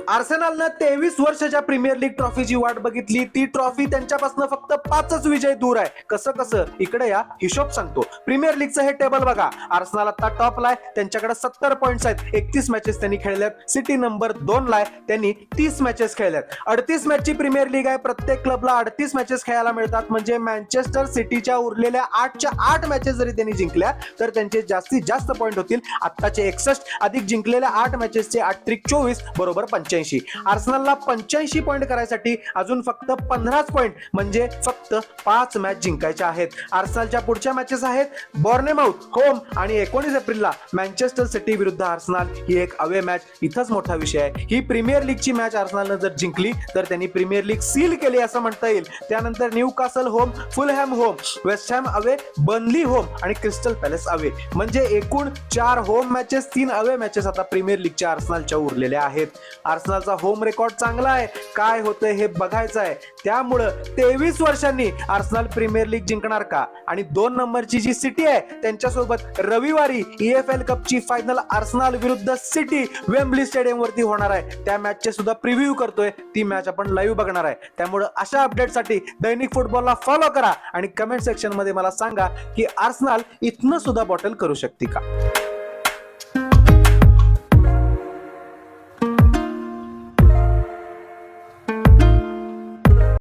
आर्सेनलनं 23 वर्षाच्या premier league ट्रॉफीची वाट बघितली. ती ट्रॉफी त्यांच्यापासून फक्त 5च विजय दूर आहे. कसं इकडे या हिशोब सांगतो. प्रीमियर लीगचं हे टेबल बघा. आर्सेनल आता टॉपला आहे, त्यांच्याकडे 70 पॉइंट्स आहेत. 31 मॅचेस त्यांनी खेळल्यात. सिटी नंबर 2 ला आहे, त्यांनी 30 मॅचेस खेळल्यात. 38 मॅचची प्रीमियर लीग आहे. प्रत्येक क्लबला 38 मॅचेस खेळायला मिळतात. म्हणजे मँचेस्टर सिटीच्या उरलेल्या 8च्या 8 मॅचेस जरी त्यांनी जिंकल्या तर त्यांचे जास्तीत जास्त पॉइंट होतील आत्ताचे 61 अधिक जिंकलेल्या 8 मॅचेसचे 8 त्रिक 24 बरोबर 85. आर्सेनलला 85 पॉइंट करायसाठी अजून फक्त 15 पॉइंट म्हणजे फक्त 5 मॅच जिंकायच्या आहेत. आर्सेनलच्या पुढच्या मॅचेस आहेत बॉर्नेमाउथ होम आणि 19 एप्रिलला मँचेस्टर सिटी विरुद्ध आर्सेनल ही एक अवे मॅच. इथंच मोठा विषय आहे. ही प्रीमियर लीगची मॅच आर्सेनलनं जर जिंकली तर त्यांनी प्रीमियर लीग सील केली असं म्हणता येईल. त्यानंतर Newcastle home, Fulham home, West Ham away, Burnley home आणि क्रिस्टल पॅलेस अवे. म्हणजे एकूण 4 होम मॅचेस 3 अवे मॅचेस आता प्रीमियर लीगच्या आर्सेनलच्या उरलेल्या आहेत. आर्सेनलचा होम रेकॉर्ड चांगला आहे. काय होतंय हे बघायचं आहे. त्यामुळं 23 वर्षांनी आर्सेनल प्रीमियर लीग जिंकणार का? आणि 2 नंबरची जी सिटी आहे त्यांच्यासोबत रविवारी EFL कपची फायनल आर्सेनल विरुद्ध सिटी वेम्बली स्टेडियम वरती होणार आहे. त्या मॅचचे सुद्धा प्रिव्ह्यू करतोय. ती मॅच आपण लाईव्ह बघणार आहे. त्यामुळे अशा अपडेटसाठी दैनिक फुटबॉलला फॉलो करा आणि कमेंट सेक्शन मध्ये मला सांगा की आर्सेनल इथनं सुद्धा बॉटल करू शकते का.